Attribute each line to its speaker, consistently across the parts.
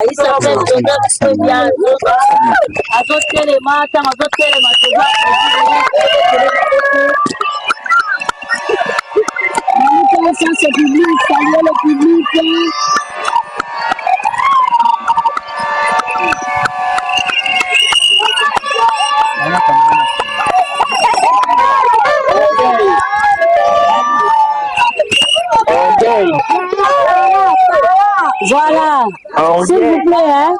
Speaker 1: Il s'appelle Joseph Bien. Azote les matins, azote les matins. C'est public, saluer le public. Voilà, s'il vous plaît, hein.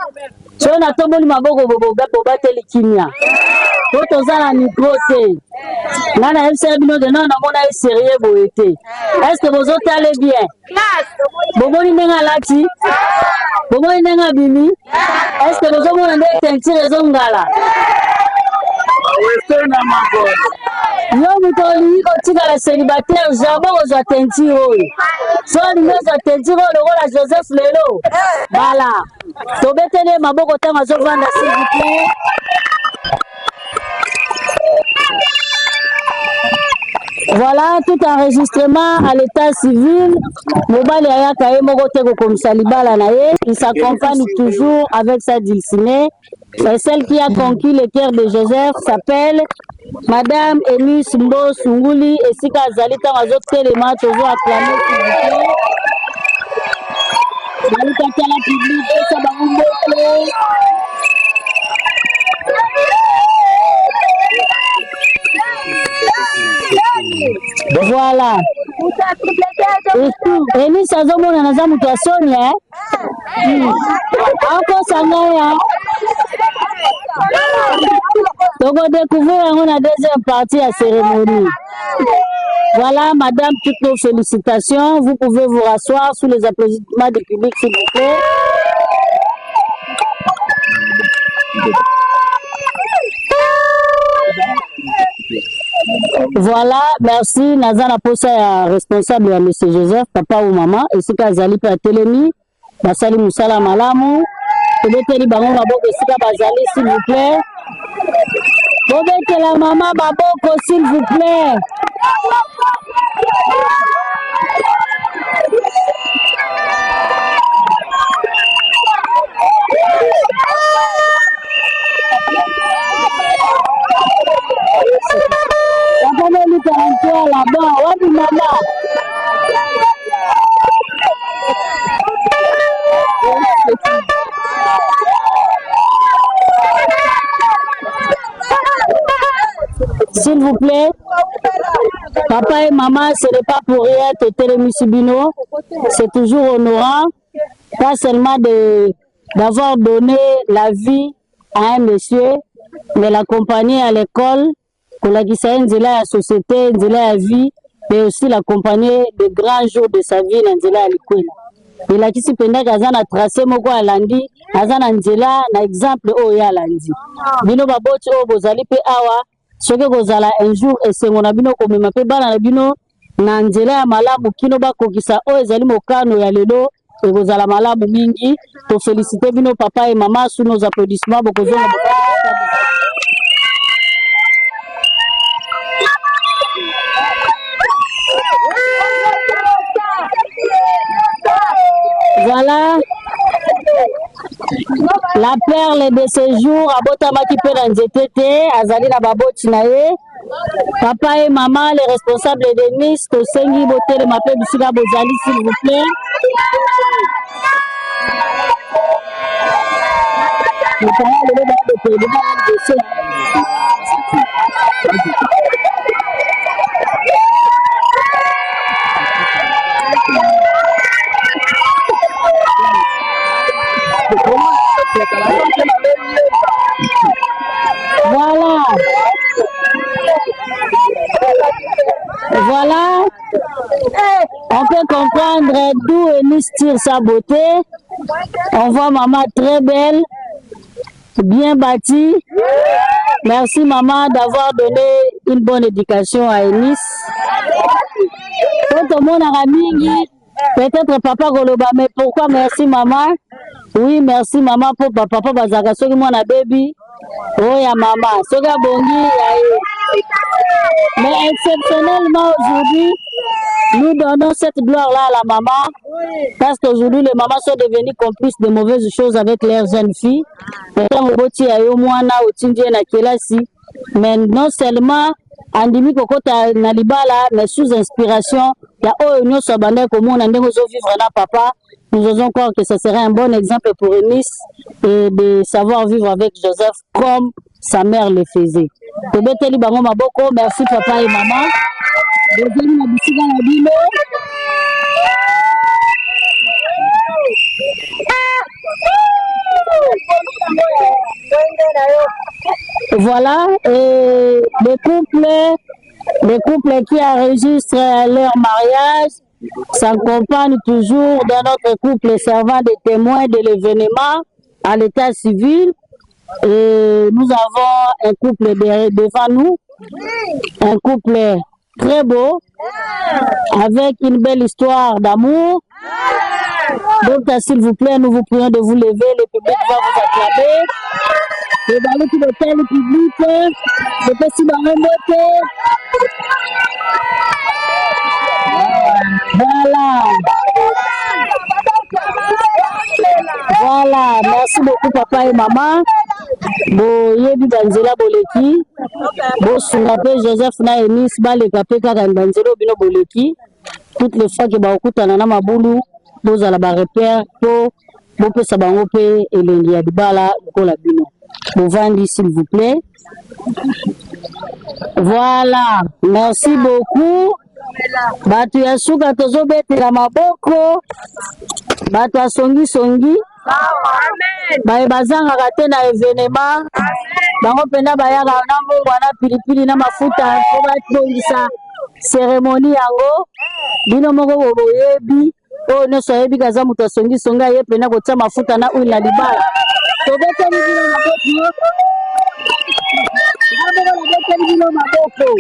Speaker 1: Si on a tombé le maboko boboga pour battre les kimia. Quand on a la micro, c'est. Nana, elle s'est bien de non, on a sérieux boété. Est-ce que vous autres allez bien? Bobo ni nenga lati. Bobo ni nenga bimi. Est-ce que vous autres avez tenti raison ngala? Yo mutoli kotika la célibataire jabo aux attentiro. So les attentiro le rôle à Joseph Lelo. Voilà. Tobetene maboko tanga zo vanda s'il vous plaît. Voilà, tout enregistrement à l'état civil. Mobile Ayaka et Mogotego comme Salibala Naye. Il s'accompagne toujours avec sa dulcinée. Et celle qui a conquis le cœur de Joseph s'appelle Madame Emis Mbo Sunguli et Sika Zalita Mazote les matchs toujours acclamés s'il vous plaît. Zalita Kala public, ça va vous montrer. Voilà. Et nous savons que nous avons une Sonia. Encore ça va. Donc on découvre la deuxième partie à la cérémonie. Voilà, madame, toutes nos félicitations. Vous pouvez vous rasseoir sous les applaudissements du public, s'il vous plaît. Voilà, merci. Nazana Posa responsable de M. Joseph, papa ou maman. Et si Kazali pa Telemi, Basali Moussala Malamu. Tobeteli Bango Baboko, Sika Bazali, s'il vous plaît. Tobeteli la maman Baboko, s'il vous plaît. Là-bas, ouais, maman. S'il vous plaît, papa et maman, ce n'est pas pour rien que Télémi Sibino, c'est toujours honorant, pas seulement d'avoir donné la vie à un monsieur, mais l'accompagner à l'école, pour la la société, la vie, mais aussi l'accompagner de grands jours de sa vie, la liquide. Et là, qui s'y pendant qu'Azana tracé moko à Landi, Azana Nzela, na exemple, oh ya Landi. Bino baboti oh bozali pe awa, soke gozala un jour, et c'est mon abino comme ma pe bana bino, na Nzela ya malamu kino ba kokisa, oh ezali mokano ya lelo, et gozala malamu mingi, pour féliciter bino papa et maman sous nos applaudissements, bokozo. Voilà la perle de ce jour à Botamaki Peranzetete, Azali na Baboti nae. Papa et maman, les responsables de Nice, Tosengi Botel, Mapé Bissila Bozali, s'il vous plaît. Voilà. Voilà. On peut comprendre d'où Enis tire sa beauté. On voit maman très belle, bien bâtie. Merci maman d'avoir donné une bonne éducation à Enis. Tout le monde a mingi. Peut-être papa Goloba, mais pourquoi merci maman? Oui, merci maman pour papa Bazaka. Soki mwana baby. Oh ya maman. Soka bongi. Mais exceptionnellement aujourd'hui, Nous donnons cette gloire-là à la maman parce qu'aujourd'hui, les mamans sont devenues complices de mauvaises choses avec leurs jeunes filles. Mais non seulement andimi kokota na libala, mais sous inspiration, il y a Oyo Sabane comme on a vivre na papa. Nous osons croire que ce serait un bon exemple pour Eunice et de savoir vivre avec Joseph comme sa mère le faisait. Merci papa et maman. Voilà, et les couples qui enregistrent leur mariage s'accompagnent toujours dans notre couple servant de témoins de l'événement à l'état civil. Et nous avons un couple devant nous, un couple très beau, avec une belle histoire d'amour. Donc, s'il vous plaît, nous vous prions de vous lever, le public va vous acclamer. Et dans le public, je peux s'y remonter. Voilà, merci beaucoup papa et maman. Bon, yebi banzela boleki. Bon, sungape Joseph na Eunice baleka pe kaka banzela bino boleki. Toutes les fois que bakutana na mabulu, bozala ba repère po bopesa bango pe elengi ya libala kola bino. Bovandi s'il vous plaît. Voilà, merci beaucoup. Batu ya suka tozo betela maboko. Batu ya songi. Baye bazangaka te na événement. Bango penda bayaka na mbongo na pilipili na mafuta po batongisa cérémonie yango. Bino moko boyebi oyo nyonso ayebi kaza moto asongi aye pena kotia mafuta na huile na libala. Tobeteli bino maboko.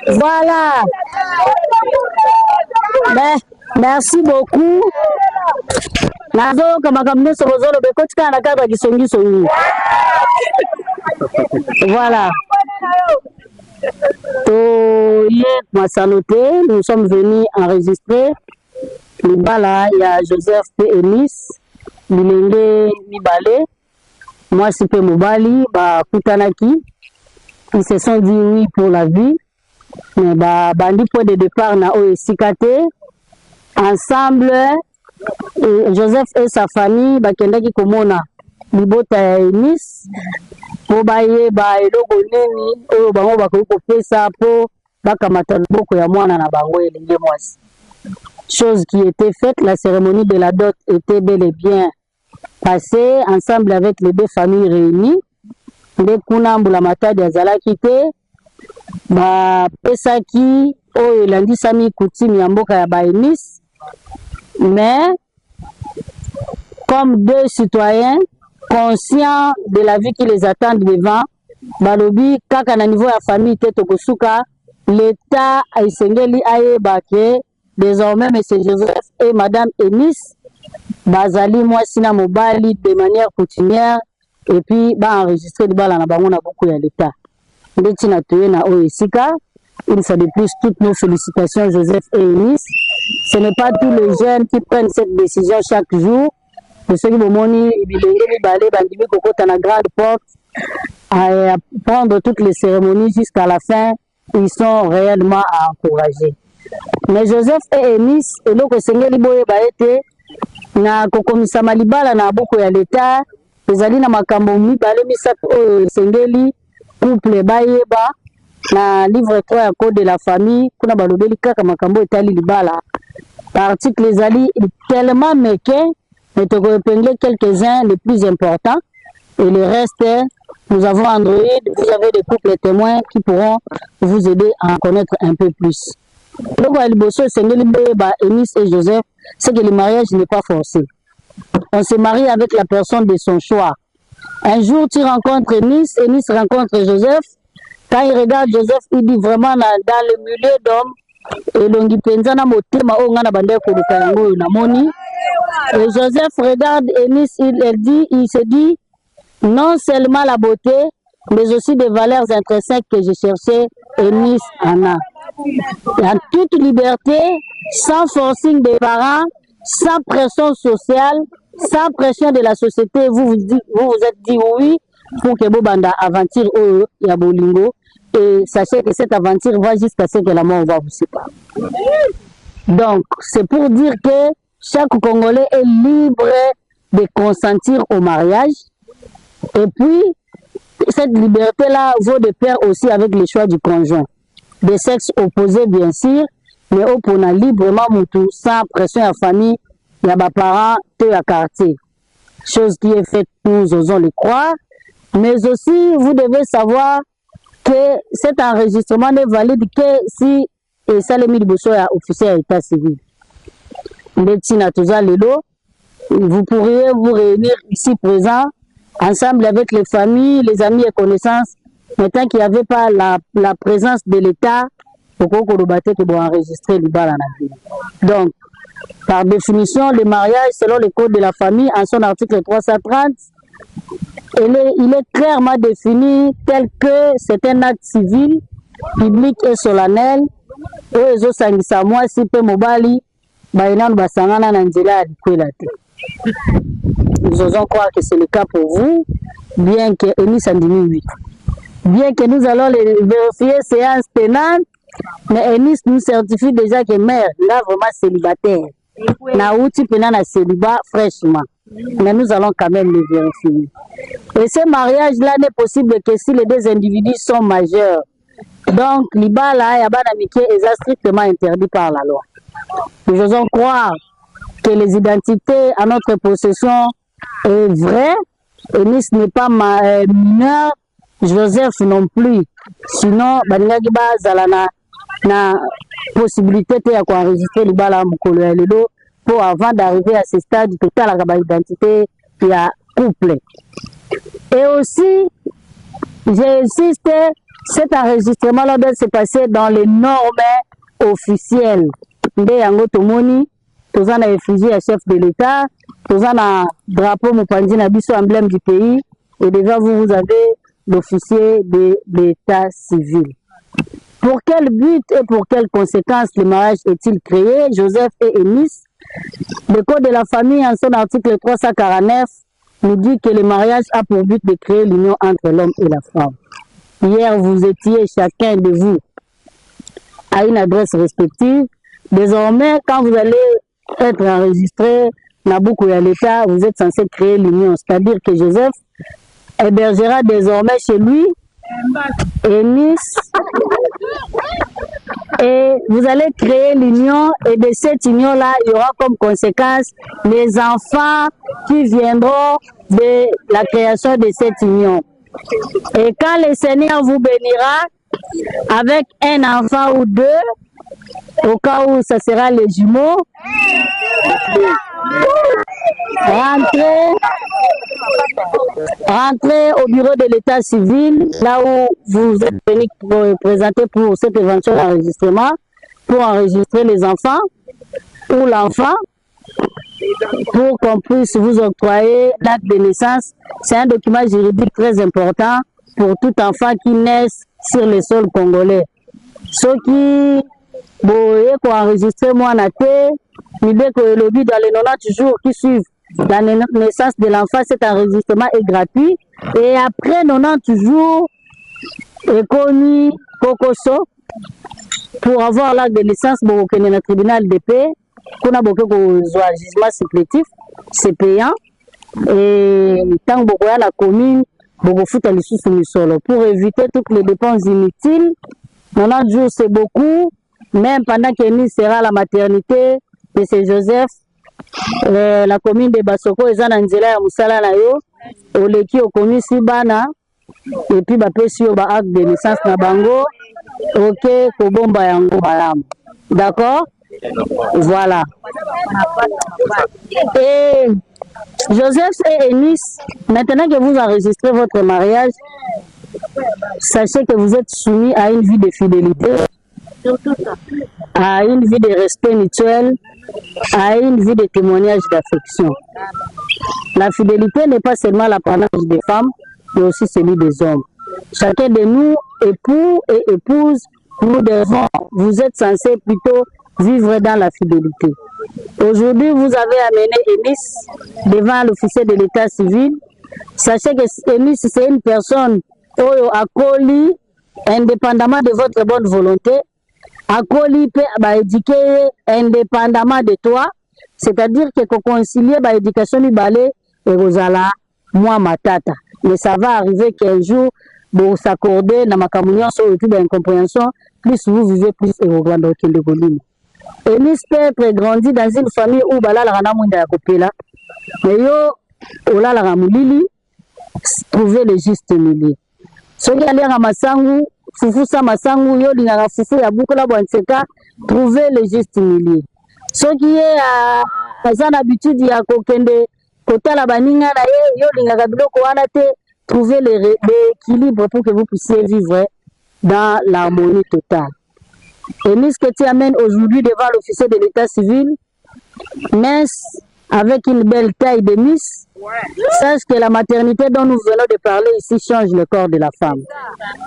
Speaker 1: Voilà. Merci beaucoup. Nazo kama kamne sobozolo bekotika na kaka kisongi. Voilà. Nous sommes venus enregistrer Libala, il y a Joseph et Eunice, Bilenge Mibale, moi c'est Moubali, Kutanaki. Ils se sont dit oui pour la vie, mais bandi point de départ na Oesikate. Ensemble, Joseph et sa famille, Bakendaki Komona, Libota et Eunice. Po baye ba eloko nini oyo bango bakopesa po bakamata boko ya mwana na bango elenge mwasi. Chose qui était faite, la cérémonie de la dot était bel et bien passée ensemble avec les deux familles réunies. Nde kuna mbula matadi azalaki te ba pesaki oyo elandisami coutume ya mboka ya ba Eunice, mais comme deux citoyens conscients de la vie qui les attend devant, balobi kaka na niveau ya famille te tokosuka, l'État aisengeli ayeba ke désormais M. Joseph et Madame Eunice bazali mwasi na mobali de manière coutumière et puis enregistrer de bala na bango na beaucoup ya l'État. Ndeti na toye na Oesika, une fois de plus toutes nos félicitations Joseph et Eunice. Ce n'est pas tous les jeunes qui prennent cette décision chaque jour. De ceux qui vont moni bilenge mibale bandimi kokota na grande porte à prendre toutes les cérémonies jusqu'à la fin, ils sont réellement à encourager. Mais Joseph et Eunice eloko sengeli boye baete na kokomisa malibala na boko ya l'État ezali na makambo mibale misato oyo sengeli couple bayeba na livre 3 ya code de la famille kuna balobeli kaka makambo etali libala. Article ezali tellement méquin, mais tu peux épingler quelques-uns les plus importants et le reste, nous avons Android, vous avez des couples témoins qui pourront vous aider à en connaître un peu plus. Donc, Eunice et Joseph, c'est que le mariage n'est pas forcé. On se marie avec la personne de son choix. Un jour, tu rencontres Eunice, Eunice rencontre Joseph. Quand il regarde Joseph, il dit vraiment dans le milieu d'hommes, et l'on penzana motema o ngana bande koluka yango na moni. Et Joseph regarde Eunice, il se dit non seulement la beauté, mais aussi des valeurs intrinsèques que je cherchais, Enis en a. En toute liberté, sans forcing des parents, sans pression sociale, sans pression de la société, vous vous êtes dit oui pour que Bobanda aventure au Yabolingo. Et sachez que cette aventure va jusqu'à ce que la mort va vous séparer. Donc, c'est pour dire que chaque Congolais est libre de consentir au mariage. Et puis, cette liberté-là vaut de pair aussi avec le choix du conjoint. Des sexes opposés, bien sûr, mais au pour librement tout, sans pression à la famille, il y a des parents, tout à quartier. Chose qui est faite, nous osons le croire. Mais aussi, vous devez savoir que cet enregistrement n'est valide que si Salemi Liboso est officier à l'état civil. Vous pourriez vous réunir ici présent, ensemble avec les familles, les amis et connaissances, mais tant qu'il n'y avait pas la présence de l'État, il faut qu'on enregistrer le bal en avenir. Donc, par définition, le mariage, selon le code de la famille, en son article 330, il est clairement défini tel que c'est un acte civil, public et solennel. Nous osons croire que c'est le cas pour vous, bien que nous allons les vérifier séance tenante, mais Enis nous certifie déjà que mère là vraiment célibataire. Naouti pena na célibat fraîchement. Mais nous allons quand même les vérifier. Et ce mariage-là n'est possible que si les deux individus sont majeurs. Donc, l'Ibala et Abanamike est strictement interdit par la loi. Nous osons croire que les identités à notre possession est vraies. Enis n'est pas mineur, Joseph non plus. Sinon, Banyagiba Zalana na possibilité de enregistrer l'Ibala Mukolo et Lelo pour avant d'arriver à ce stade total à l'identité il y a couple. Et aussi, j'insiste, cet enregistrement-là doit se passer dans les normes officielles. Nde yango tomoni, toza na effigie à chef de l'État, toza na drapeau mopanzi na biso emblème du pays, et déjà vous avez l'officier de l'État civil. Pour quel but et pour quelles conséquences le mariage est-il créé? Joseph et Enis. Le Code de la famille, en son article 349, nous dit que le mariage a pour but de créer l'union entre l'homme et la femme. Hier, vous étiez chacun de vous à une adresse respective. Désormais, quand vous allez être enregistré, Nabucco et à l'État, vous êtes censé créer l'union. C'est-à-dire que Joseph hébergera désormais chez lui Enis et vous allez créer l'union, et de cette union-là, il y aura comme conséquence les enfants qui viendront de la création de cette union. Et quand le Seigneur vous bénira avec un enfant ou deux, au cas où ça sera les jumeaux, rentrez au bureau de l'état civil, là où vous êtes venu présenter pour cet éventuel enregistrement, pour enregistrer les enfants ou l'enfant, pour qu'on puisse vous octroyer l'acte de naissance. C'est un document juridique très important pour tout enfant qui naît sur le sol congolais. Ceux qui vont enregistrer moi na te, l'idée que le but dans les 90 jours qui suivent la naissance de l'enfant, cet enregistrement est gratuit. Et après 90 jours, Ekoni Kokoso, pour avoir l'acte de naissance, bon, on est tribunal de paix, qu'on a beaucoup de jugement supplétif, c'est payant. Et tant que la commune, beaucoup fout à l'issue sur le sol. Pour éviter toutes les dépenses inutiles, 90 jours c'est beaucoup, même pendant qu'Enis sera à la maternité de ce Joseph, la commune de Basoko est en Angela à Moussala Nayo, au Leki au commune Sibana, et puis Bapesi au acte de naissance na bango, ok, Kobomba Yango Balam. D'accord? Voilà. Et Joseph et Enis, maintenant que vous enregistrez votre mariage, sachez que vous êtes soumis à une vie de fidélité, à une vie de respect mutuel, à une vie de témoignage d'affection. La fidélité n'est pas seulement l'apanage des femmes, mais aussi celui des hommes. chacun de nous, époux et épouses, vous êtes censés plutôt vivre dans la fidélité. Aujourd'hui, vous avez amené Enis devant l'officier de l'état civil. Sachez que Enis, c'est une personne accolie, indépendamment de votre bonne volonté, accolie peut éduquer indépendamment de toi, c'est-à-dire que concilier l'éducation du balai et Rosala, moi matata. Mais ça va arriver qu'un jour, vous s'accorder dans ma communion sur le type d'incompréhension, plus vous vivez, plus et vous rendez au Golim. Enis peut grandir dans une famille où bala la rana munda kopela, mais yo ola la ramulili, trouver le juste milieu. Ce qui allait à Masangu, fufu sa Masangu, yo lingara fufu ya buku la boanseka, trouver le juste milieu. Ce qui est à son habitude ya kokende kota la baninga na yo lingara biloko wana te, trouver l'équilibre pour que vous puissiez vivre dans l'harmonie totale. Enis que tu amènes aujourd'hui devant l'officier de l'état civil, mince, avec une belle taille de miss, sache que la maternité dont nous venons de parler ici change le corps de la femme.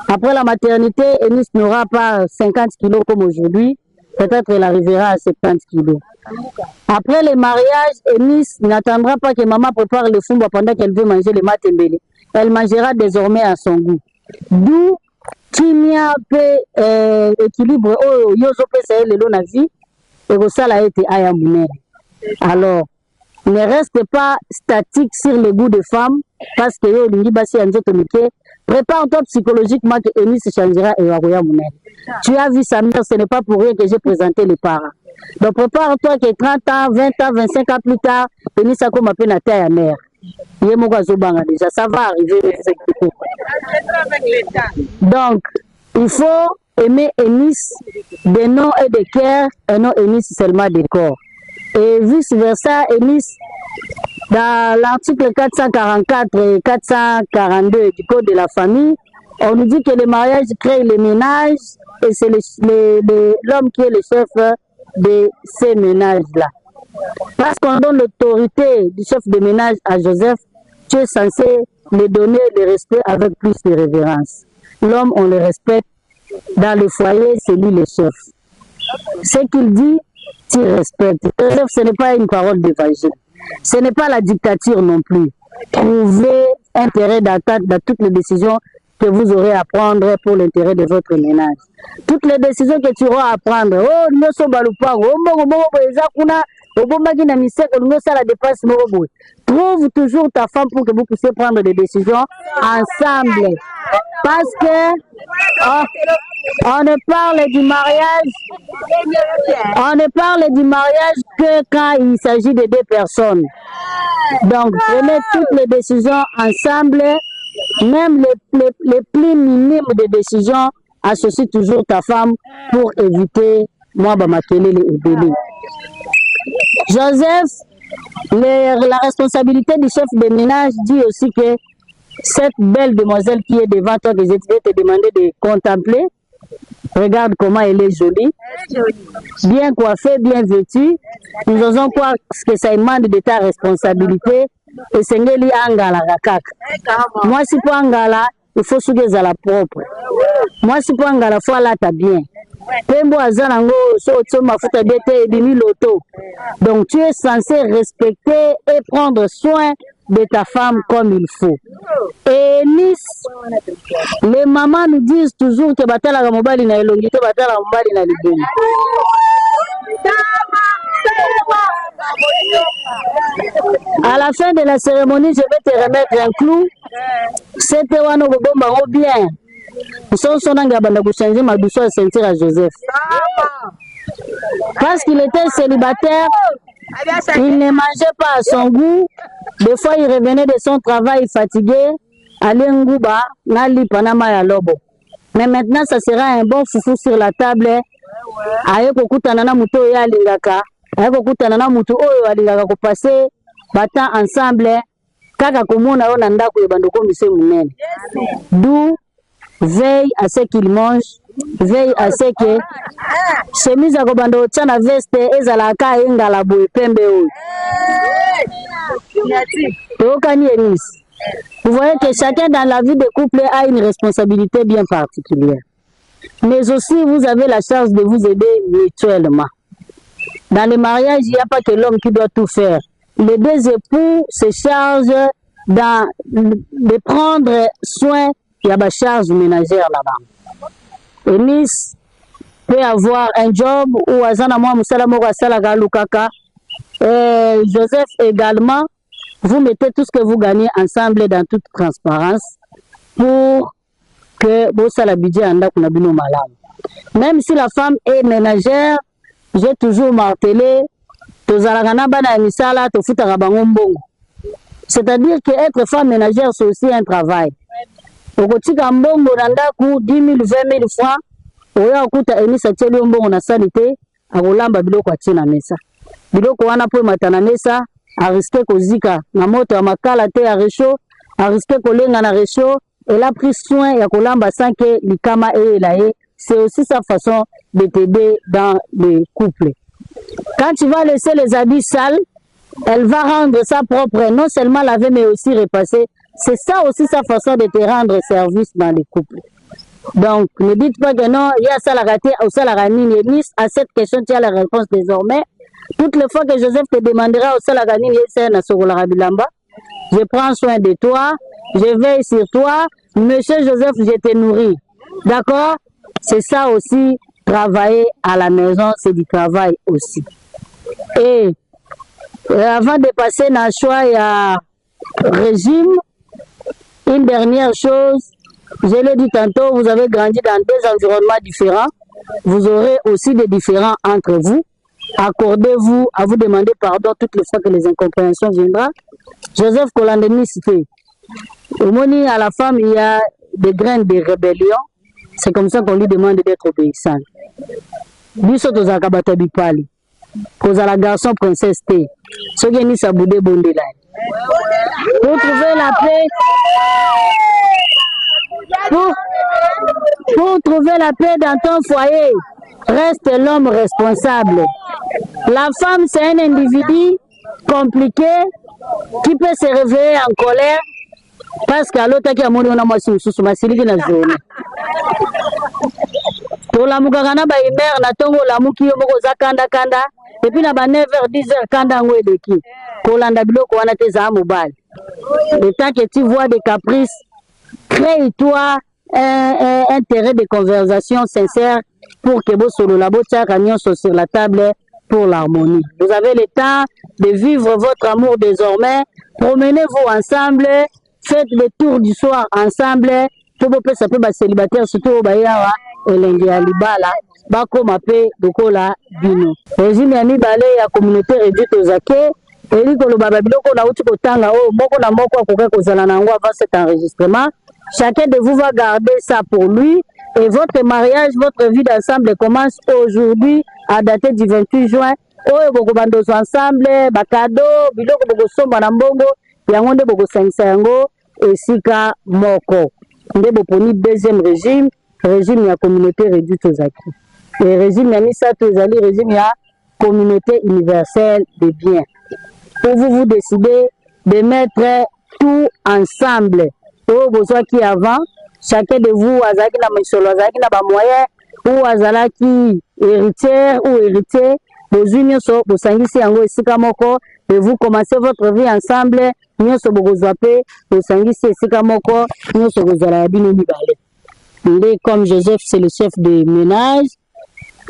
Speaker 1: Après la maternité, Enis n'aura pas 50 kilos comme aujourd'hui, peut-être elle arrivera à 70 kilos. Après le mariage, Enis n'attendra pas que maman prépare le fumba pendant qu'elle veut manger le matembele. Elle mangera désormais à son goût. D'où Kimia peut équilibre yozo peut ça le long la vie et ça a été ayamune. Alors ne reste pas statique sur le goût des femmes parce que yo lingi basi anzotomike. Prépare-toi psychologiquement que Enis changera et ayamune. Tu as vu sa mère, ce n'est pas pour rien que j'ai présenté les parents. Donc prépare-toi que 30 ans, 20 ans, 25 ans plus tard, Enis a comme appelé la taille à mère. Déjà, ça va arriver. Donc, il faut aimer Enis de nom et de cœur, et non Enis seulement de corps. Et vice-versa, Enis, dans l'article 444 et 442 du Code de la famille, on nous dit que le mariage crée le ménage et c'est l'homme qui est le chef de ces ménages-là. Parce qu'on donne l'autorité du chef de ménage à Joseph, tu es censé lui donner le respect avec plus de révérence. L'homme, on le respecte. Dans le foyer, c'est lui le chef. Ce qu'il dit, tu respectes. Joseph, ce n'est pas une parole d'évangile. Ce n'est pas la dictature non plus. Trouvez intérêt d'attente dans toutes les décisions que vous aurez à prendre pour l'intérêt de votre ménage. Toutes les décisions que tu auras à prendre, trouve toujours ta femme pour que vous puissiez prendre des décisions ensemble. Parce que on ne parle du mariage que quand il s'agit de deux personnes. Donc, prenez toutes les décisions ensemble, même les plus minimes de décisions, associe toujours ta femme pour éviter moi Bamakele et Bélé. Joseph, la responsabilité du chef de ménage dit aussi que cette belle demoiselle qui est devant toi, que je vais te demander de contempler, regarde comment elle est jolie, bien coiffée, bien vêtue. Nous osons croire que ça demande de ta responsabilité. Et c'est ngeli angala rakak. Moi si pour angala, il faut souder à la propre. Moi si pour angala, faut la ta bien. Pembo azanango so mafuta bete demi loto. Donc tu es censé respecter et prendre soin de ta femme comme il faut. Et les mamans nous disent toujours que batala la mobali na elongi to batala mobali na libeli. À la fin de la cérémonie, je vais te remettre un clou. C'était wano bobomba bien. Nous sommes changer ma douceur et sentir à Joseph. Parce qu'il était célibataire, il ne mangeait pas à son goût. Des fois, il revenait de son travail fatigué. Allez Ngouba, Nali Panama ya Lobo. Mais maintenant, ça sera un bon foufou sur la table. Aye kokutanana muto ya lingaka. Aye kokutanana muto oyo alingaka ko passer batan ensemble. Kaka komona yo ndako ya bandoko mise munene. D'où veille à ce qu'il mange, veille à ce que chemise à kobando tchana veste ezalaka engala boye pembe oyo. Tokani Enis. Vous voyez que chacun dans la vie de couple a une responsabilité bien particulière. Mais aussi, vous avez la charge de vous aider mutuellement. Dans le mariage, il n'y a pas que l'homme qui doit tout faire. Les deux époux se chargent de prendre soin de la charge ménagère là-bas. Eunice peut avoir un job ou Azana Moua Moussala Moura Salaga Lukaka. Joseph également, vous mettez tout ce que vous gagnez ensemble dans toute transparence pour que Bossala Bidji Anda Kunabino Malam. Même si la femme est ménagère, j'ai toujours martelé, c'est-à-dire que être femme ménagère, c'est aussi un travail. Au quotidien, mbongo nandaku 10 000, 20 000 francs, oya okuta Eunice ateli mbongo na salite, akolamba biloko atie na mesa. Biloko wana po matana mesa, a risqué kozika na moto ya makala te ya réchaud, a risqué kolenga na réchaud, elle a pris soin ya kolamba sans que likama et elaye. C'est aussi sa façon de t'aider dans le couple. Quand tu vas laisser les habits sales, elle va rendre ça propre, non seulement laver mais aussi repasser. C'est ça aussi sa façon de te rendre service dans le couple. Donc, ne dites pas que non, il y a ça la raté ou ça la ranine. À cette question, tu as la réponse désormais. Toutes les fois que Joseph te demandera au ça la ranine, je prends soin de toi, je veille sur toi. Monsieur Joseph, je te nourris. D'accord? C'est ça aussi, travailler à la maison, c'est du travail aussi. Et avant de passer dans le choix, il y a régime. Une dernière chose, je l'ai dit tantôt, vous avez grandi dans deux environnements différents. Vous aurez aussi des différends entre vous. Accordez-vous à vous demander pardon toutes les fois que les incompréhensions viendront. Joseph Kolandeni cité. Au moni à la femme, il y a des graines de rébellion. C'est comme ça qu'on lui demande d'être obéissant. Biso tozaka bata bipali. Kozala garçon princesse T. Sogeni saboudé bondela. Pour trouver la paix, pour trouver la paix dans ton foyer, reste l'homme responsable. La femme, c'est un individu compliqué qui peut se réveiller en colère parce qu'à l'autre qui a mon nom sous ma siliki na zone. Pour la mugagana ba imer na tongo la muki yo moko za kanda kanda et puis na ba 9h 10h kanda ngwe de ki. Kolanda biloko wana te za mobile. Le temps que tu vois des caprices, crée-toi un terrain de conversation sincère pour que vos solo la botia cagnon soit sur la table pour l'harmonie. Vous avez le temps de vivre votre amour désormais. Promenez-vous ensemble, faites le tour du soir ensemble. Pour vous ça peut célibataire surtout au Bayawa et l'Indialibala. Bako mape dokola bino. Régime ya mibale ya communauté réduite aux acquis. Et que le babiloko na uti kotanga o moko na moko akoka kozala nango avant cet enregistrement. Chacun de vous va garder ça pour lui. Et votre mariage, votre vie d'ensemble commence aujourd'hui à dater du 28 juin. Oyo boko bandozo ensemble, bakado, biloko boko somba na mbongo, yango nde boko sangisa yango esika moko. Nde boponi deuxième régime, régime ya communauté réduite aux acquis. Et régime ya misato ezali régime ya communauté universelle de biens. Pour vous décidez de mettre tout ensemble. Au besoin qui avant, chacun de vous azaki na misolo, azaki na ba moyen ou azalaki héritière ou héritier, vos unions sont pour sangisi yango esika moko et vous commencez votre vie ensemble, nyonso bokozwape pour sangisi esika moko, nyonso kozala bino mibale. Ndé comme Joseph c'est le chef de ménage,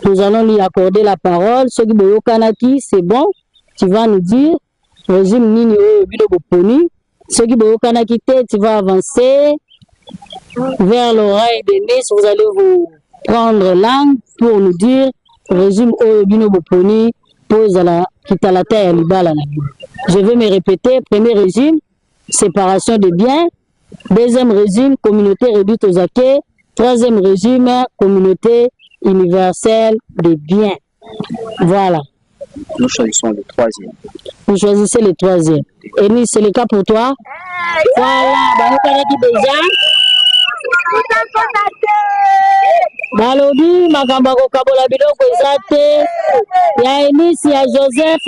Speaker 1: nous allons lui accorder la parole. Ce qui boyo kanaki, c'est bon, tu vas nous dire régime nini oyo bino boponi. Ce qui boyo kanaki te, tu vas avancer vers l'oreille de Nice, vous allez vous prendre langue pour nous dire régime oyo bino boponi pozala kitalata ya libala na bino. Je vais me répéter. Premier régime, séparation des biens. Deuxième régime, communauté réduite aux acquis. Troisième régime, communauté universelle des biens. Voilà.
Speaker 2: Nous choisissons le troisième.
Speaker 1: Vous choisissez le troisième. Et Nice, c'est le cas pour toi? Voilà, déjà. Balobi makamba kokabola biloko ezate ya Eunice ya Joseph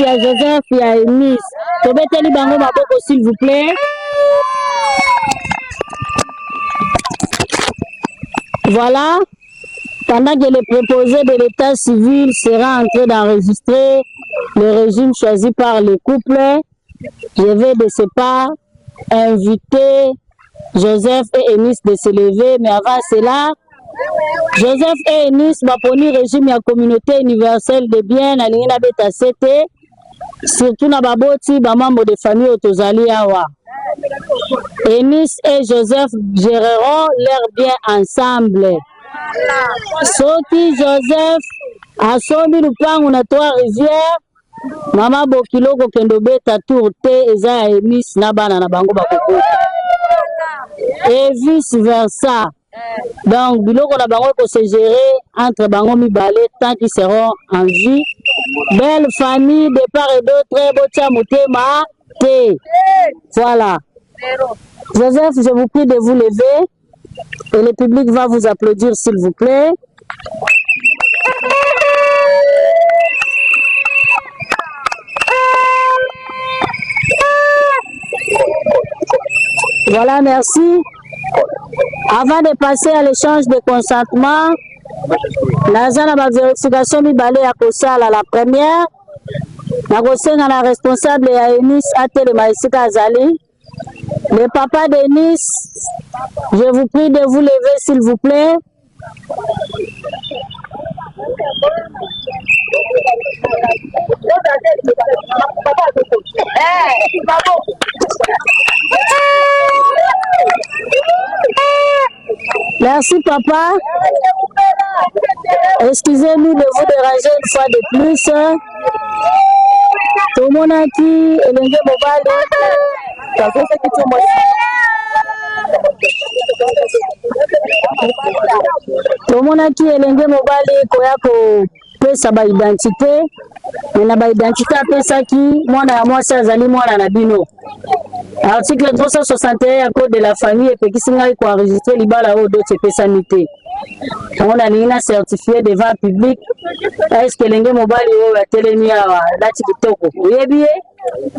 Speaker 1: ya Eunice tobeteli bango maboko s'il vous plaît. Voilà, pendant que le préposé de l'état civil sera en train d'enregistrer le régime choisi par le couple, je vais de ce pas inviter Joseph et Eunice de se lever, mais avant cela, Joseph et Eunice baponi régime ya communauté universelle de bien na lingina beta sete, surtout na baboti bamambo de famille otozali awa. Eunice et Joseph géreront leur bien ensemble. Soki Joseph asombi lupangu na Trois-Rivières, mama bokiloko kendo beta tour te eza ya Eunice na bana na bango bakokota. Et vice versa. Donc biloko na bango ko se gérer entre bango mibale tant qu'ils seront en vie. Belle famille de part et d'autre, botia motema te. Voilà. Joseph, je vous prie de vous lever et le public va vous applaudir s'il vous plaît. Voilà, merci. Avant de passer à l'échange de consentement, l'agent de la vérification mibale à Kosala la première, la Kosenga la responsable ya Eunice Atele Maïsika Azali. Le papa d'Eunice, je vous prie de vous lever s'il vous plaît. Merci papa. Excusez-nous de vous déranger une fois de plus. Tout le monde a qui est le tomonaki elenge mobali koya kopesa baidentité me na baidentité apesaki mwana ya mwasi azali mwana na bino. Article 361 ya code de la famille epekisi ngai koenregistre libala oyo doti epesami te. On a une certifié devant public. Est-ce que l'engé mobile ou atelemi awa lati kitoko oyebi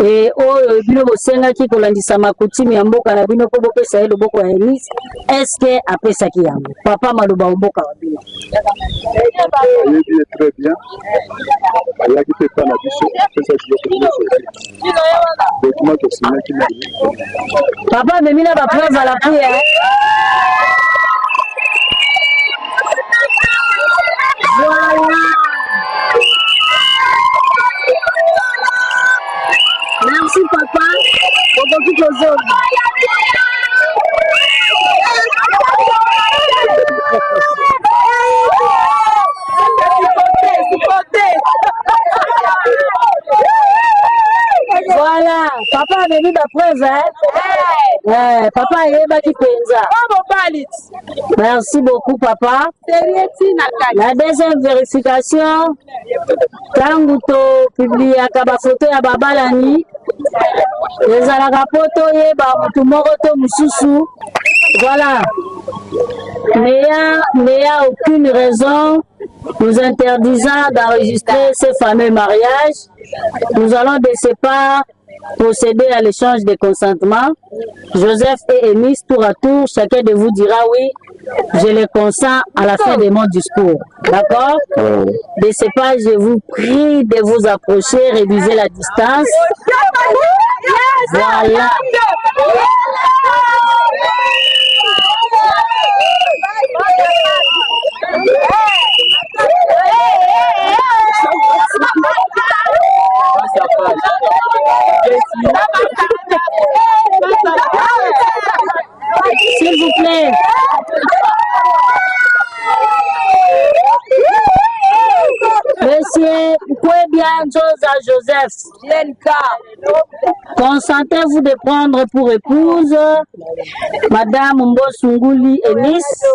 Speaker 1: et oyo bino bosenga ki kolandisa makutimi ya mboka na bino ko bopesa ye loboko ya Eunice. Est-ce que apesa ki yango papa maloba mboka wa bino
Speaker 3: oyebi très bien ayaki te pa na biso apesa ki document to signer ki
Speaker 1: papa memina ba preuve à l'appui Voilà. Merci papa. Pour beaucoup de choses. Voilà. Papa a venu d'après, hein? Papa est baki penza. Merci beaucoup, papa. La deuxième vérification, tangu to publia kaba photo ya babalani, ezalaka poto yeba mutu moko to mususu. Voilà. Mais il n'y a aucune raison nous interdisant d'enregistrer ce fameux mariage. Nous allons de ce pas procéder à l'échange de consentement. Joseph et Eunice, tour à tour, chacun de vous dira oui, je le consens à la fin de mon discours. D'accord? De ce pas, je vous prie de vous approcher, réduisez la distance. Voilà. S'il vous plaît. Monsieur, pourquoi bien Joseph? Consentez-vous de prendre pour épouse Madame Mbosunguli Eunice,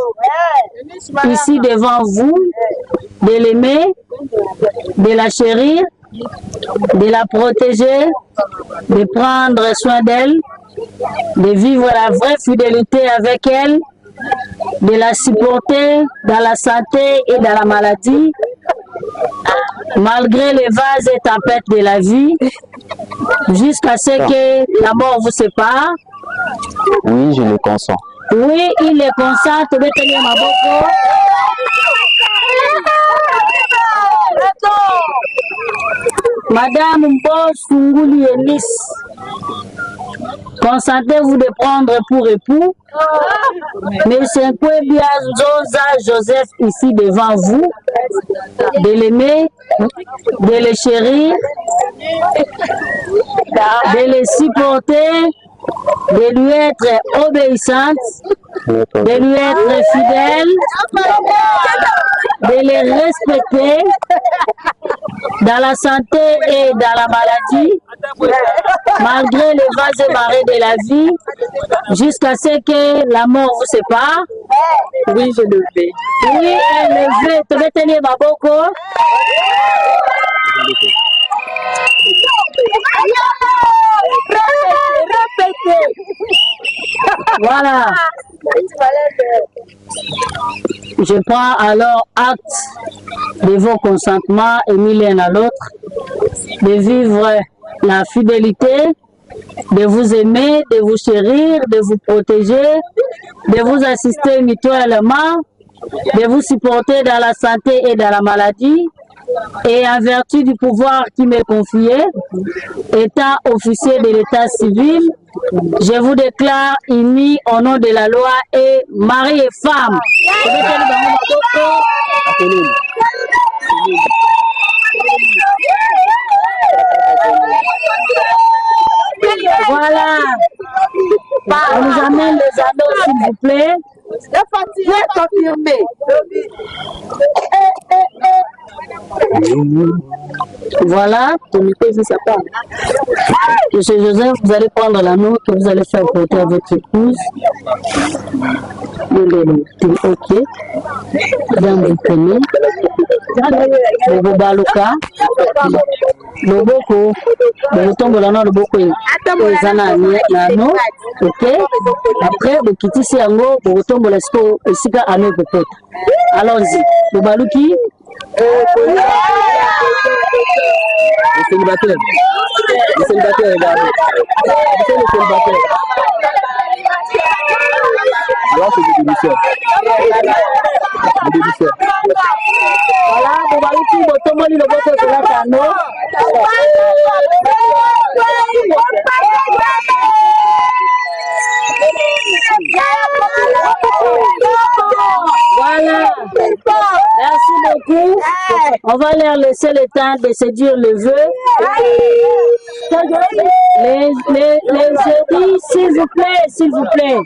Speaker 1: ici devant vous, de l'aimer, de la chérir, de la protéger, de prendre soin d'elle, de vivre la vraie fidélité avec elle, de la supporter dans la santé et dans la maladie, malgré les vases et tempêtes de la vie, jusqu'à ce que la mort vous sépare?
Speaker 4: Oui, je le consens.
Speaker 1: Oui, il est consent. Tu veux tenir ma boko. Madame Mboss Funguli Elis, consentez-vous de prendre pour époux Monsieur Kwebia Zoza Joseph ici devant vous, de l'aimer, de le chérir, de le supporter, de lui être obéissante, de lui être fidèle, de le respecter dans la santé et dans la maladie, malgré les vases et marées de la vie, jusqu'à ce que la mort vous sépare. Oui, je le fais. Oui, elle le veut. Tu veux tenir ma boko? Voilà. Je prends alors acte de vos consentements émis l'un à l'autre, de vivre la fidélité, de vous aimer, de vous chérir, de vous protéger, de vous assister mutuellement, de vous supporter dans la santé et dans la maladie, et en vertu du pouvoir qui m'est confié, étant officier de l'état civil, je vous déclare unis au nom de la loi et mari et femme. Voilà. On nous amène les anneaux, s'il vous plaît. Voilà, Monsieur Joseph, vous allez prendre l'anneau que vous allez faire porter à votre épouse. Ok. Madame, vous prenez. Bobo Baluka. Loboko. Vous tombez l'anneau, Loboko. L'anneau. Ok. Après, vous quittez ici en haut, vous tombez l'esco, ici, l'anneau peut-être. Allons-y. Bobaluki.
Speaker 2: Le célibataire. Le célibataire, regardez. Le célibataire. Alors, c'est du démission. Le démission.
Speaker 1: Voilà, vous voyez tout, votre monde, le vote de la canot. Voilà. Merci beaucoup. On va leur laisser le temps de se dire le vœu. Les jeudis, s'il vous plaît, s'il vous plaît.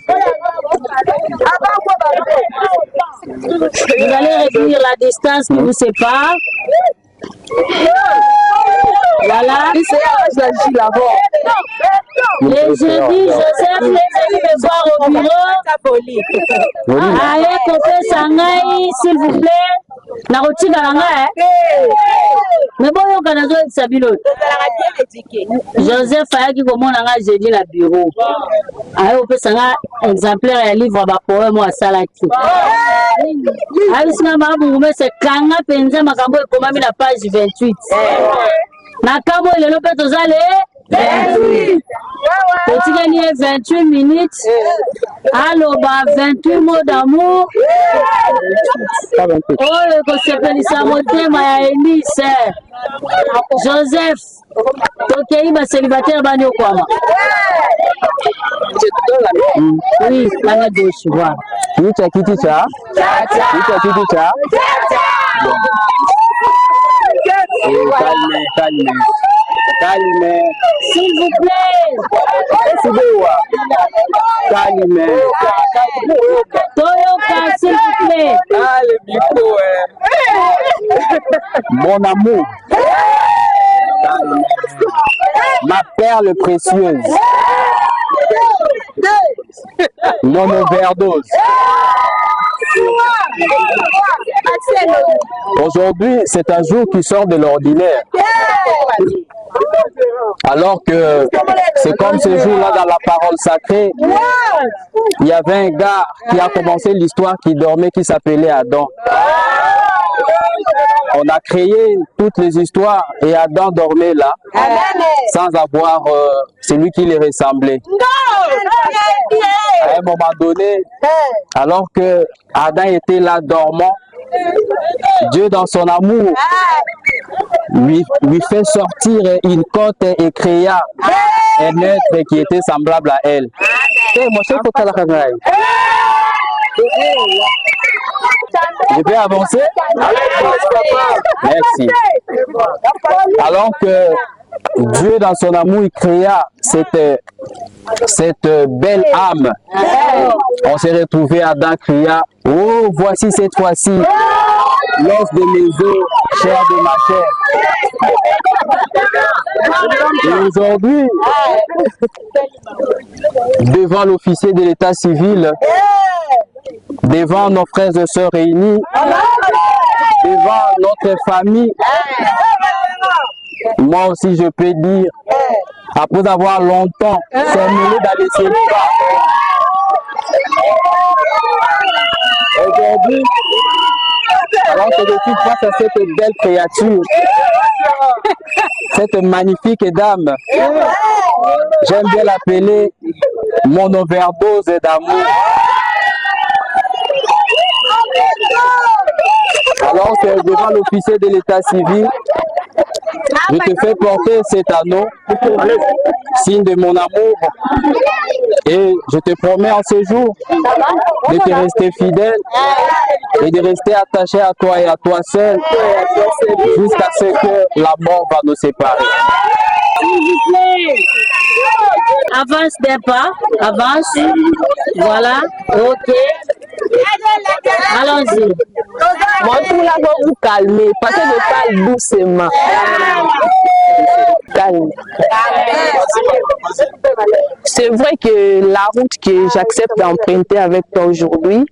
Speaker 1: Vous allez réduire la distance qui vous sépare. Voilà. Les jeudis, Joseph les amis me voir au bureau. Allez, Kopé Sangaï, s'il vous plaît. Narotika Langa, mais bon, on a besoin de Sabilo. Joseph Ayaki, comment on a jeudi la bureau. Allez, on peut s'en exemplaire et livre à poème à Salaki. Allez, c'est Kanga Penza Makambo et Komami la page 28. Nakamo et le Lopet aux allées. 28 minutes. Allô, 28 mots d'amour. Oh, le conseil ça monte, ma Elise. Joseph, ok, ma célibataire, Banyo Kwama. Oui, la gauche, voilà.
Speaker 2: Kicha, kicha. Kicha, kicha. Calme, calme. Calme.
Speaker 1: S'il vous plaît.
Speaker 2: Calme.
Speaker 1: Toyoka, s'il vous plaît.
Speaker 2: Mon amour. Calme. Ma perle précieuse. Mon overdose. Aujourd'hui, c'est un jour qui sort de l'ordinaire. Alors que c'est comme ce jour-là dans la parole sacrée, il y avait un gars qui a commencé l'histoire qui dormait, qui s'appelait Adam. on a créé toutes les histoires et Adam dormait là, sans avoir celui qui les ressemblait. À un moment donné, alors que Adam était là dormant, Dieu dans son amour lui fait sortir une côte et créa un être qui était semblable à elle. Je peux avancer? Merci. Alors que Dieu dans son amour il créa cette belle âme, on s'est retrouvé, Adam cria, oh voici cette fois-ci l'os de mes os, chair de ma chair. Et aujourd'hui, devant l'officier de l'état civil, devant nos frères et sœurs réunis, devant notre famille, moi aussi je peux dire, après avoir longtemps sommeillé dans les célibats, aujourd'hui, alors que je suis face à cette belle créature, cette magnifique dame, j'aime bien l'appeler mon overdose d'amour. Alors que devant l'officier de l'état civil, je te fais porter cet anneau, signe de mon amour, et je te promets en ce jour de te rester fidèle et de rester attaché à toi et à toi seul jusqu'à ce que la mort va nous séparer.
Speaker 1: S'il vous plaît, avance des pas, avance, voilà, ok, allons-y.
Speaker 4: Bon, tout là, va vous calmer, parce que je parle doucement. Calme. C'est vrai que la route que j'accepte d'emprunter avec toi aujourd'hui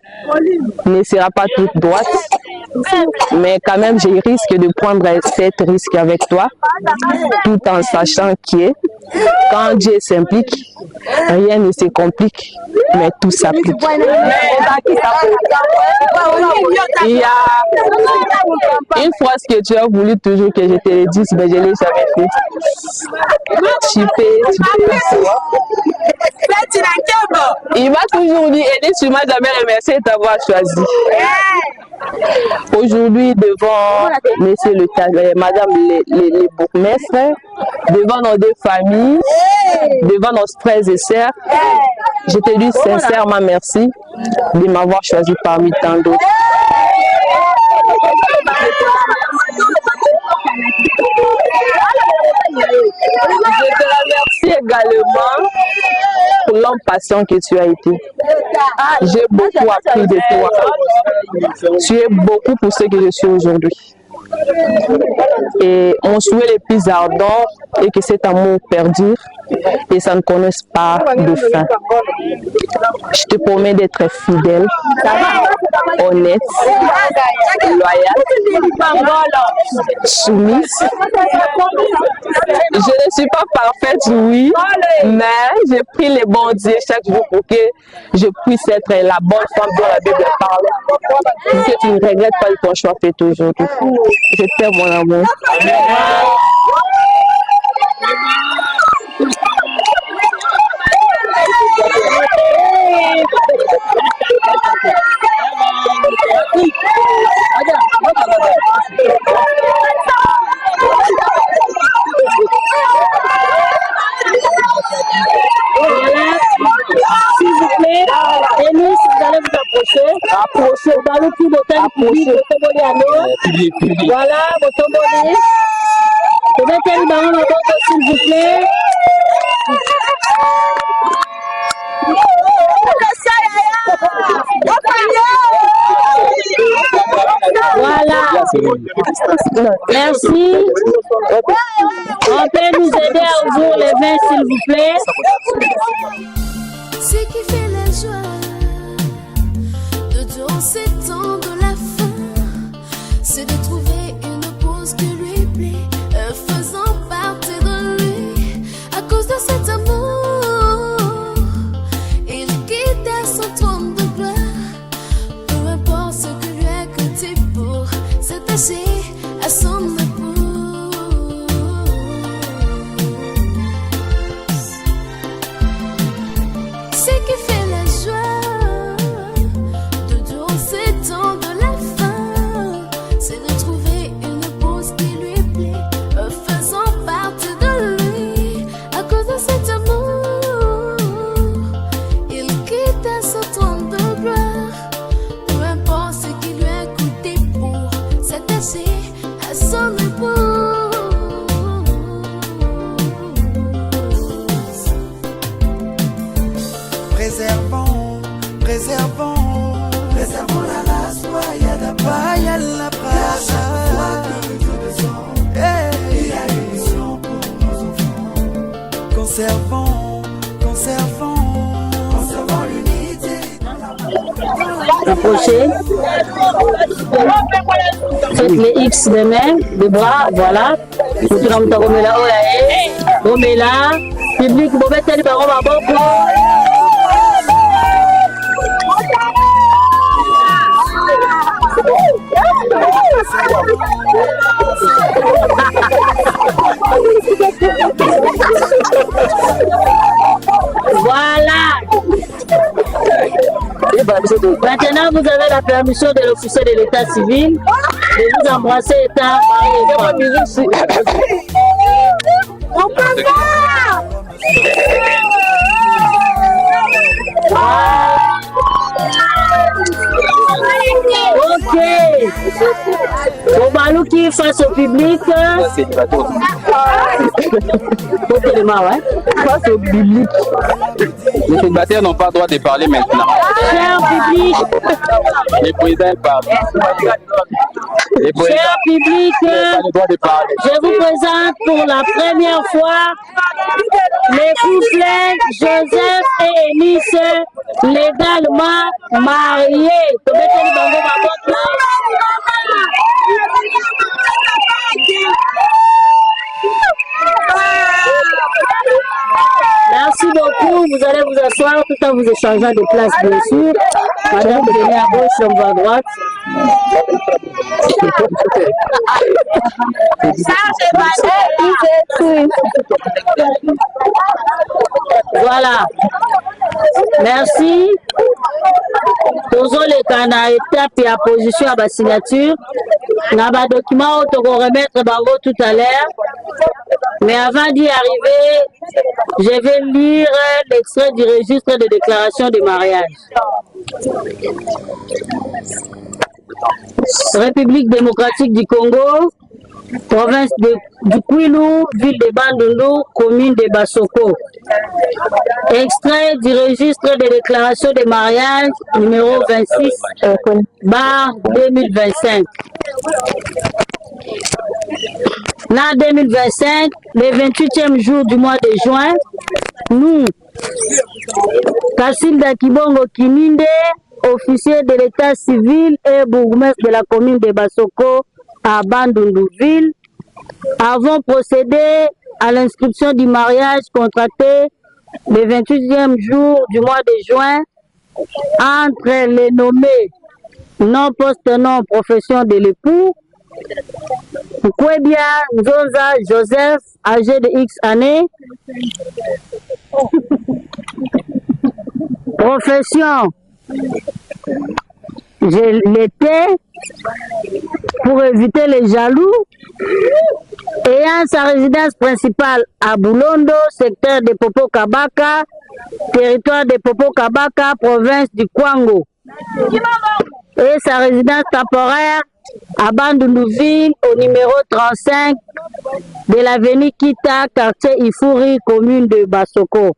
Speaker 4: ne sera pas toute droite, mais quand même, j'ai risque de prendre cet risque avec toi, tout en sachant que quand Dieu s'implique, rien ne se complique, mais tout s'applique. Il y a une phrase que tu as voulu toujours que je te le dise, mais je ne l'ai jamais fait. Tu peux. Il m'a toujours dit, et tu m'as jamais remercié de t'avoir choisi. Aujourd'hui, devant monsieur madame les bourgmestres, devant nos deux familles, devant nos frères et sœurs, je te dis sincèrement merci de m'avoir choisi parmi tant d'autres. Je te remercie également pour l'homme patient que tu as été. J'ai beaucoup appris de toi. Tu es beaucoup pour ce que je suis aujourd'hui. Et mon souhait le plus ardent est que cet amour perdure et ça ne connaisse pas de fin. Je te promets d'être fidèle, honnête, loyale, soumise. Je ne suis pas parfaite, oui, mais j'ai pris les bons dieux chaque jour pour que je puisse être la bonne femme dont la Bible parle. Pour que tu ne regrettes pas de ton choix fait aujourd'hui. Je t'aime, mon amour.
Speaker 1: S'il vous plaît, Denis, vous allez vous approcher dans le coup de temps public, voilà, votre bonnet. Je vais faire dans le vote, s'il vous plaît. Voilà. Merci. On peut nous aider à ouvrir les vins, s'il vous plaît.
Speaker 5: Ce qui fait la joie de tous ces temps de la fin, c'est de trouver une cause qui lui plaît, faisant partie de lui. À cause de cet amour, il quitte son trône de gloire. Peu importe ce que lui a coûté pour s'attacher
Speaker 6: Préservons la race, Paya la brasse. Il y a une mission pour nos enfants. Conservons l'unité.
Speaker 1: Approchez. Faites les X de main, de bras, voilà. Romela, public, Bobette, voilà. Maintenant, vous avez la permission de l'officier de l'état civil de vous embrasser étant marié. Ok. Au balou qui face au public. Face au public.
Speaker 2: Les célibataires n'ont pas le droit de parler maintenant.
Speaker 1: Cher public.
Speaker 2: Les présidents parlent.
Speaker 1: Cher public, je vous présente pour la première fois les couplets Joseph et Eunice légalement mariés. Merci beaucoup. Vous allez vous asseoir tout en vous échangeant de place, bien sûr. Madame, vous venez à gauche, on va à droite. Voilà. Merci. Toujours les canards étape et à position à ma signature. Dans ma document, on va remettre Bango tout à l'heure. Mais avant d'y arriver, je vais lire l'extrait du registre de déclaration de mariage. République démocratique du Congo, province du Kwilu, ville de Bandundu, commune de Basoko. Extrait du registre de déclaration de mariage numéro 26/2025. L'an 2025, le 28e jour du mois de juin, nous, Kassilda Kibongo Kininde, officier de l'état civil et bourgmestre de la commune de Basoko à Bandundu-Ville, avons procédé à l'inscription du mariage contracté le 28e jour du mois de juin entre les nommés non poste non profession de l'époux Kwebia Nzonza Joseph, âgé de X années, profession je l'étais pour éviter les jaloux, ayant sa résidence principale à Boulondo, secteur de Popo Kabaka, territoire de Popo Kabaka, province du Kwango, et sa résidence temporaire à Bandundu-Ville au numéro 35 de l'avenue Kita, quartier Ifuri, commune de Basoko.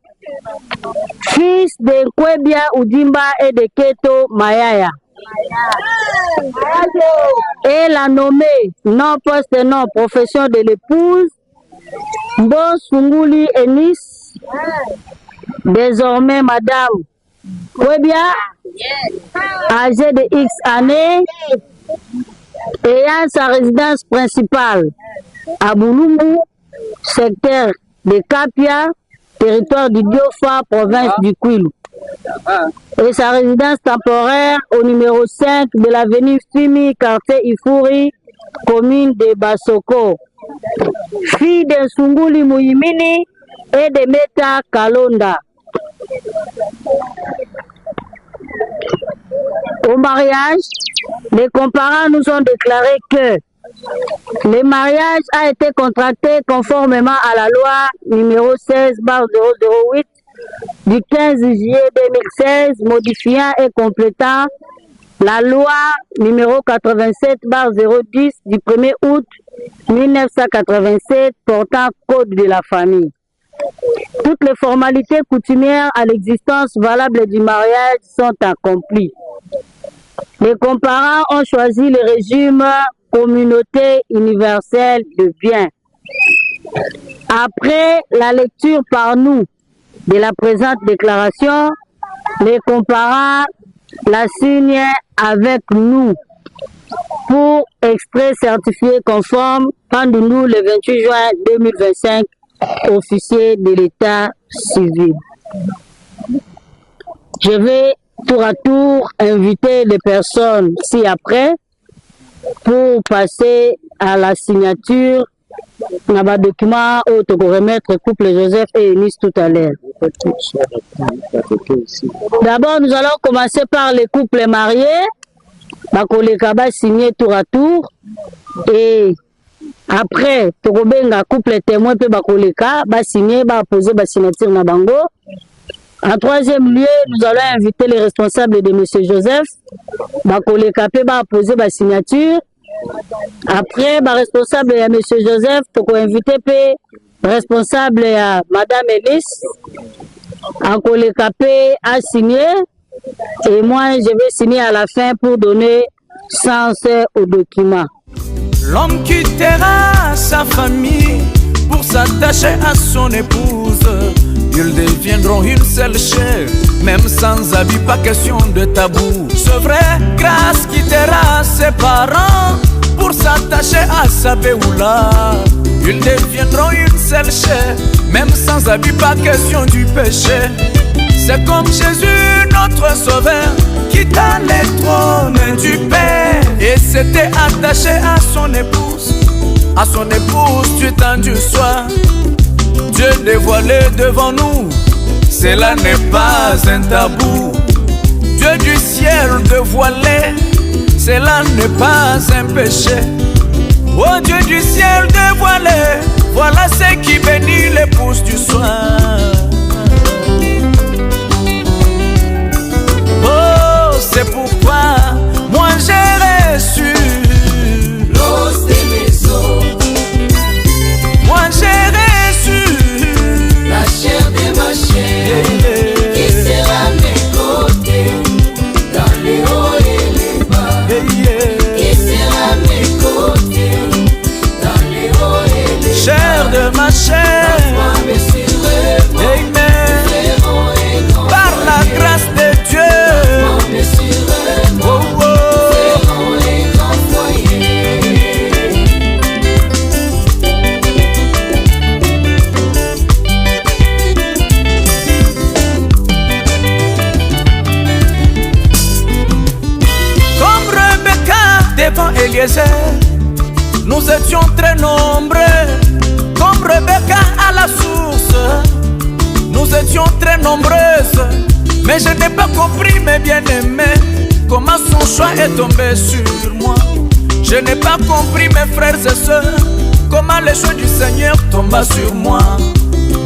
Speaker 1: Fils de Kwebia Udimba et de Keto Mayaya. Et la nommée non poste non profession de l'épouse Bon Sunguli Eunice, désormais Madame Kwebia, âgée de X années, ayant sa résidence principale à Boulumbu, secteur de Kapia, territoire du Diofa, province du Kwilu, et sa résidence temporaire au numéro 5 de l'avenue Fimi, quartier Ifuri, commune de Basoko. Fille de Sunguli Muyimini et de Meta Kalonda. Au mariage, les comparants nous ont déclaré que le mariage a été contracté conformément à la loi numéro 16/008 du 15 juillet 2016 modifiant et complétant la loi numéro 87/010 du 1er août 1987 portant code de la famille. Tout toutes les formalités coutumières à l'existence valable du mariage sont accomplies. Les comparants ont choisi le régime communauté universelle de biens. Après la lecture par nous de la présente déclaration, les comparants la signent avec nous pour extrait certifié conforme Pandounou le 28 juin 2025, officier de l'état civil. Je vais tour à tour inviter les personnes ci-après pour passer à la signature dans le document où tu peux remettre couple Joseph et Eunice tout à l'heure. D'abord, nous allons commencer par les couples mariés. Bakoleka va signer tour à tour et après Tokobenga couple témoin pe Bakoleka va signer, va poser ba signature na bango. En troisième lieu, nous allons inviter les responsables de monsieur Joseph. Bakoleka pe va poser ba signature. Après ba responsable de monsieur Joseph, toko inviter pe responsable à madame Eunice. Akoleka pe a signé. Et moi, je vais signer à la fin pour donner sens au document.
Speaker 6: L'homme quittera sa famille pour s'attacher à son épouse. Ils deviendront une seule chair, même sans habit, pas question de tabou. C'est vrai, grâce quittera ses parents pour s'attacher à sa béoula. Ils deviendront une seule chair, même sans habit, pas question du péché. C'est comme Jésus, notre sauveur, quitta les trônes du Père et s'était attaché à son épouse. À son épouse, du temps du soir, Dieu dévoilé devant nous, cela n'est pas un tabou. Dieu du ciel dévoilé, cela n'est pas un péché. Oh Dieu du ciel dévoilé, voilà ce qui bénit l'épouse du soir. Oh, c'est pourquoi moi j'ai reçu l'os des maisons. Moi j'ai reçu la chair de ma chair qui sera mes côtés dans les hauts et les bas. Qui sera mes côtés dans les hauts et les bas. Chair de ma chair, amen. Par la grâce de Dieu. Devant Eliezer, nous étions très nombreux. Comme Rebecca à la source, nous étions très nombreuses. Mais je n'ai pas compris, mes bien-aimés, comment son choix est tombé sur moi. Je n'ai pas compris, mes frères et sœurs, comment le choix du Seigneur tomba sur moi.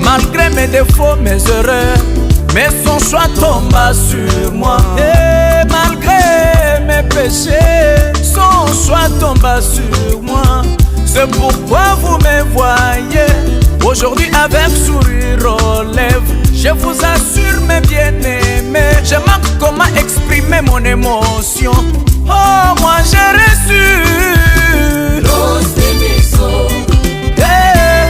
Speaker 6: Malgré mes défauts, mes erreurs, mais son choix tomba sur moi. Et malgré mes péchés, son choix tomba sur moi. C'est pourquoi vous me voyez aujourd'hui avec sourire aux lèvres. Je vous assure, mes bien-aimés, je manque comment exprimer mon émotion. Oh, moi j'ai reçu l'os des maisons. Hey,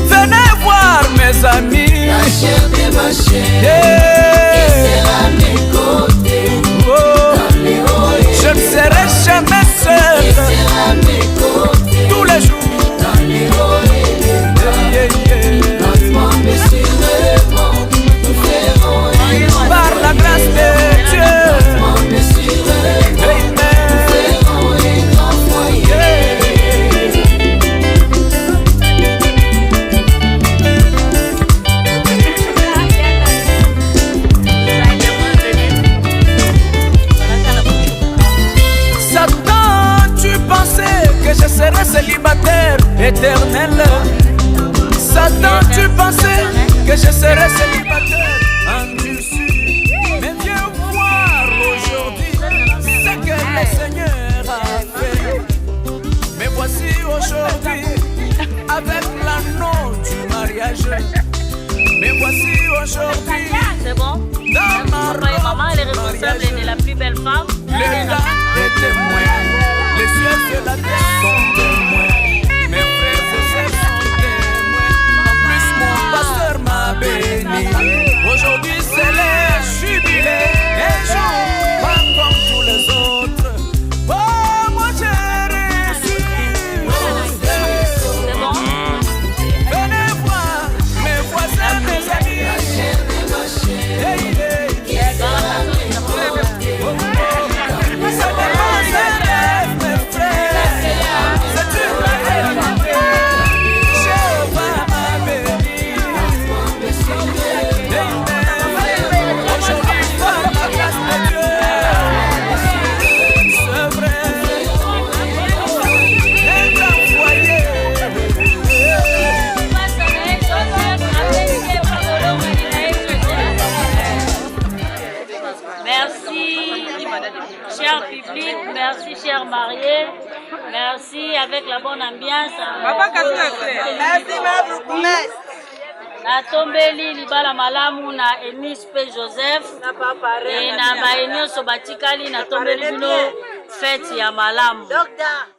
Speaker 6: venez voir mes amis, la chair de ma chair, qui sera mes côtés. Oh, dans les hauts et je ne serai jamais seul, qui sera mes côtés tous les jours dans les hauts et les bas. Lentement mais sûrement nous ferons et par la grâce de Dieu. Lentement mais sûrement nous ferons et grand foyer. Satan, tu pensais que je serais célibataire éternel. Satan, tu pensais que je serais célibataire endurci. Mais viens voir aujourd'hui ce que le Seigneur a fait. Mais voici aujourd'hui avec l'anneau du mariage. Mais voici aujourd'hui,
Speaker 7: C'est bon?
Speaker 6: dans ma
Speaker 7: Papa et maman, elle est responsable de la plus belle femme.
Speaker 6: les gars est témoin, les cieux et la terre sont témoins, mes frères et sœurs sont témoins. En plus mon pasteur m'a béni. Aujourd'hui c'est le jubilé, un jour pas comme tous les autres. Oh moi j'ai reçu.
Speaker 7: C'est bon?
Speaker 6: Venez voir mes voisins, mes amis. Hey, hey. C'est des bons élèves, mes frères. C'est une réalité. Jéhovah m'a béni. Aujourd'hui, par la grâce de Dieu, c'est vrai. Un grand foyer.
Speaker 7: Merci, cher public, merci, cher marié, merci avec la bonne ambiance. Natombeli libala malamu na Enis P. Joseph na baenyo so batikali natombeli bino fete ya malamu.